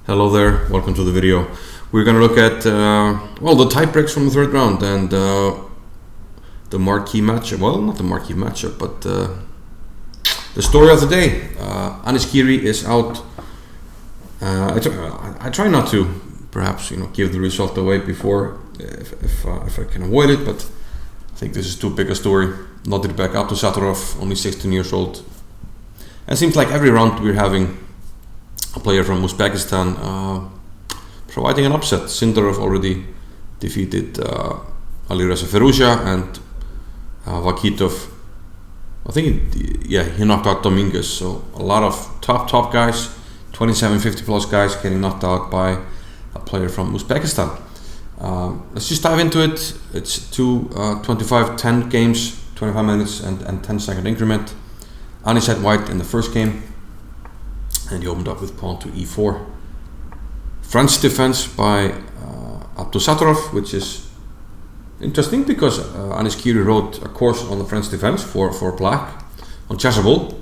Hello there, welcome to the video. We're going to look at the tiebreaks from the third round and the marquee matchup. Well, not the marquee matchup, but the story of the day. Anish Giri is out. I try not to, perhaps, give the result away before if I can avoid it, but I think this is too big a story. Nodirbek Abdusattorov, only 16 years old. And it seems like every round we're having a player from Uzbekistan providing an upset. Sindarov already defeated Alireza Firouzja, and Vakitov, I think he knocked out Dominguez. So a lot of top guys, 27, 50 plus guys getting knocked out by a player from Uzbekistan. Let's just dive into it. It's two 25-10 games, 25 minutes and 10-second increment. Anish had white in the first game, and he opened up with pawn to e4. French defense by Abdusattorov, which is interesting because Anish Giri wrote a course on the French defense for black on Chessable.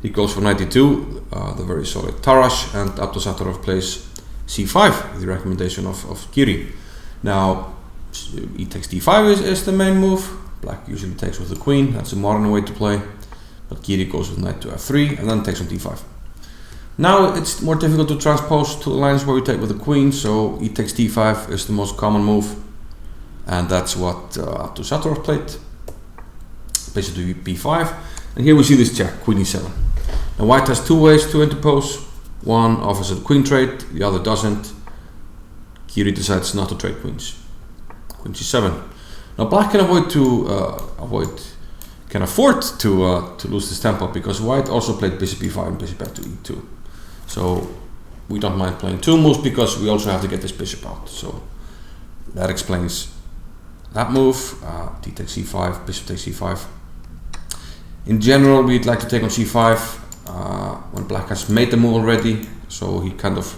He goes for 92, the very solid Tarrasch, and Abdusattorov plays c5, the recommendation of Giri. Now, e takes d5 is the main move. Black usually takes with the queen, that's a modern way to play. But Giri goes with knight to f3 and then takes on d5. Now it's more difficult to transpose to the lines where we take with the queen, so e takes d5 is the most common move, and that's what Abdusattorov played. Basically b5, and here we see this check, queen e7. Now white has two ways to interpose. One offers a queen trade, the other doesn't. Giri decides not to trade queens. Queen c7. Now black can afford to lose this tempo because white also played bishop e5 and bishop back to e2. So we don't mind playing two moves because we also have to get this bishop out. So that explains that move. D takes c5, bishop takes c5. In general, we'd like to take on c5 when black has made the move already, so he kind of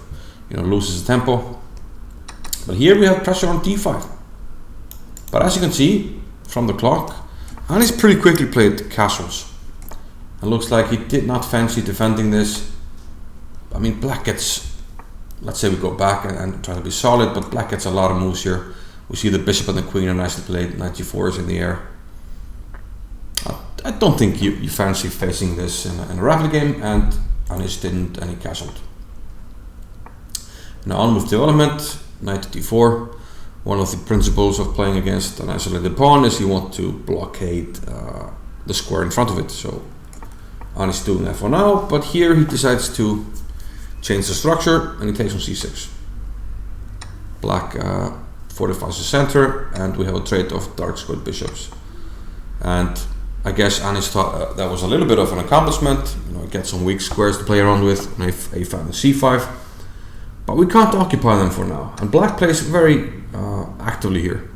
loses the tempo. But here we have pressure on d5. But as you can see from the clock, Anish pretty quickly played castles. It looks like he did not fancy defending this. I mean, black gets, let's say we go back and try to be solid, but black gets a lot of moves here. We see the bishop and the queen are nicely played, knight g4 is in the air. I don't think you fancy facing this in a rapid game, and Anish didn't, and he castled. Now on with development, knight to d4. One of the principles of playing against an isolated pawn is you want to blockade the square in front of it. So Anish is doing that for now, but here he decides to change the structure and he takes on c6. Black fortifies the center, and we have a trade of dark squared bishops. And I guess Anish thought that was a little bit of an accomplishment. Get some weak squares to play around with, a5 and c5. But we can't occupy them for now. And black plays very actively here.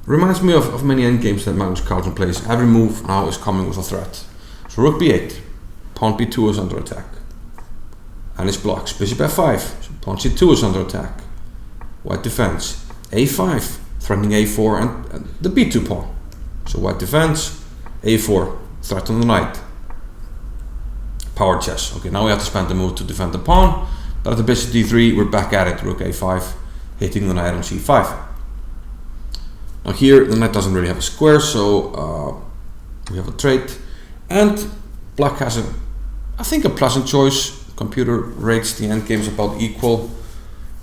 Reminds me of many endgames that Magnus Carlsen plays. Every move now is coming with a threat. So rook b8, pawn b2 is under attack. Anish blocks, bishop f5, so pawn c2 is under attack. White defends, a5, threatening a4 and the b2 pawn. So white defends, a4, threat on the knight. Power chess. Okay, now we have to spend the move to defend the pawn. But at the bishop d3, we're back at it, rook a5, hitting the knight on c5. Now here, the knight doesn't really have a square, so we have a trade. And black has I think a pleasant choice. Computer rates the endgames about equal.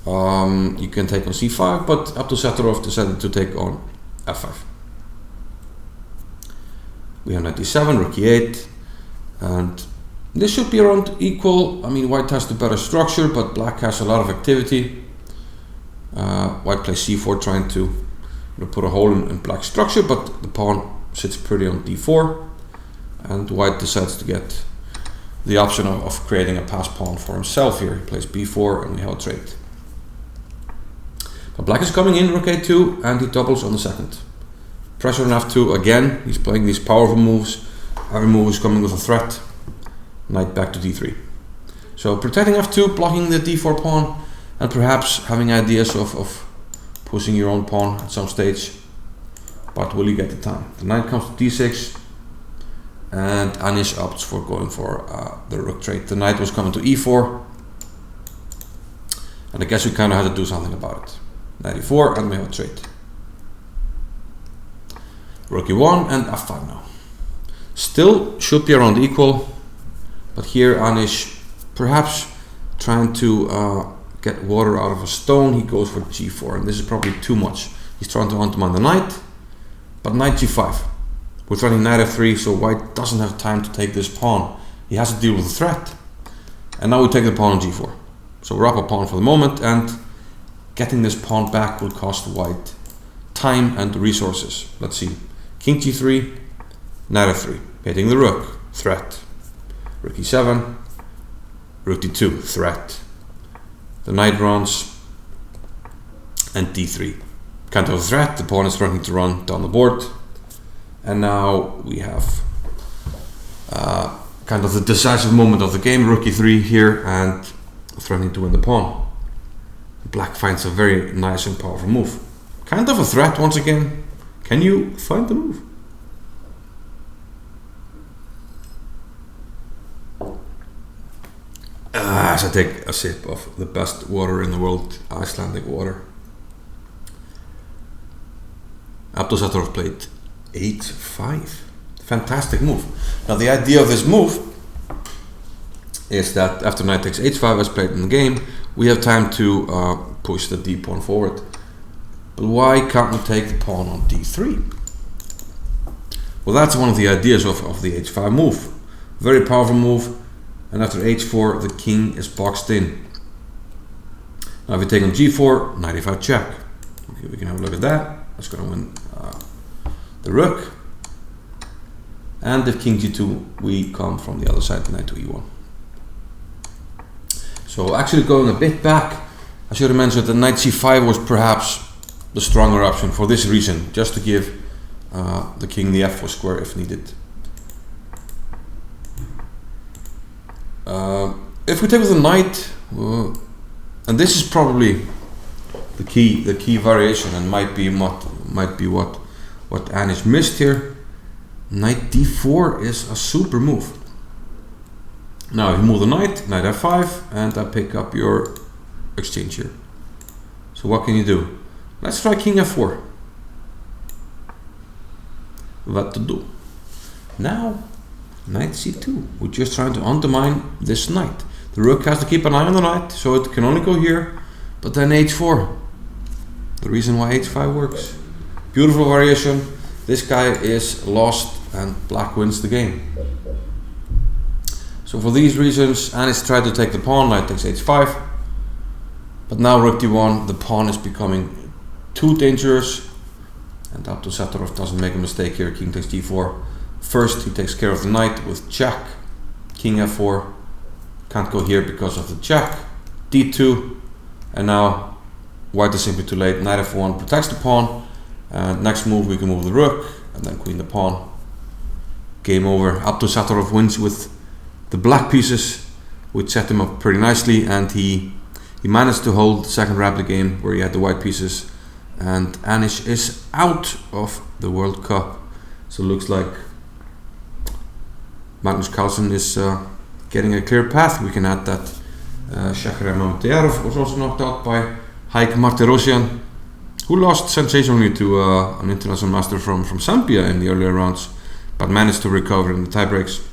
You can take on c5, but Abdusattorov decided to take on f5. We have knight d7, rook e8, and this should be around equal. I mean, white has the better structure, but black has a lot of activity. White plays c4, trying to put a hole in black's structure, but the pawn sits pretty on d4, and white decides to get the option of creating a pass pawn for himself here. He plays b4, and we have a trade. But black is coming in, rook a2, and he doubles on the second. Pressure on f2 again. He's playing these powerful moves. Every move is coming with a threat. Knight back to d3. So protecting f2, blocking the d4 pawn, and perhaps having ideas of pushing your own pawn at some stage. But will you get the time? The knight comes to d6, and Anish opts for going for the rook trade. The knight was coming to e4, And I guess we kind of had to do something about it. Knight e4, and we have a trade. Rook e1 and f5 now. Still should be around equal, but here Anish, perhaps trying to get water out of a stone, he goes for g4, and this is probably too much. He's trying to undermine the knight, but knight g5. We're threatening knight f3, so white doesn't have time to take this pawn. He has to deal with the threat. And now we take the pawn on g4. So we're up a pawn for the moment, and getting this pawn back will cost white time and resources. Let's see. King g3, knight f3, hitting the rook, threat. Rook e7, rook d2, threat. The knight runs, and d3. Kind of a threat, the pawn is threatening to run down the board. And now we have kind of the decisive moment of the game, rook e3 here, and threatening to win the pawn. Black finds a very nice and powerful move. Kind of a threat once again. Can you find the move? As I take a sip of the best water in the world, Icelandic water. Abdusattorov played h5. Fantastic move. Now the idea of this move is that after knight takes h5 as played in the game, we have time to push the d pawn forward. But why can't we take the pawn on d3? Well, that's one of the ideas of the h5 move. Very powerful move, and after h4 the king is boxed in. Now if we take on g4, knight e5 check. Okay, we can have a look at that. That's going to win the rook. And if king g2, we come from the other side, knight to e1. So actually going a bit back, I should have mentioned that knight c5 was perhaps the stronger option for this reason, just to give the king the f4 square if needed. If we take with the knight, and this is probably the key variation, and might be what Anish missed here. Knight d4 is a super move. Now if you move the knight, knight f5, and I pick up your exchange here. So what can you do? Let's try king f4. What to do? Now knight c2. We're just trying to undermine this knight. The rook has to keep an eye on the knight, so it can only go here. But then h4. The reason why h5 works. Beautiful variation. This guy is lost and black wins the game. So for these reasons, Anish tried to take the pawn, knight takes h5. But now rook d1, the pawn is becoming too dangerous. And Abdusattorov doesn't make a mistake here, king takes d4. First he takes care of the knight with check, king f4. Can't go here because of the check, d2. And now white is simply too late, knight f1 protects the pawn. And next move we can move the rook, and then queen the pawn. Game over. Abdusattorov wins with the black pieces, which set him up pretty nicely, and he managed to hold the second round of the game where he had the white pieces, and Anish is out of the World Cup. So it looks like Magnus Carlsen is getting a clear path. We can add that Nodirbek was also knocked out by Haik Martirosyan, who lost sensationally to an international master from Zambia in the earlier rounds, but managed to recover in the tiebreaks,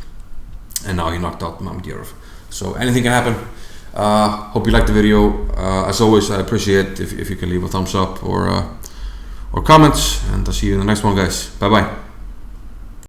and now he knocked out Nodirbek. So anything can happen. Hope you liked the video. As always, I appreciate if you can leave a thumbs up or comments, and I'll see you in the next one, guys. Bye bye.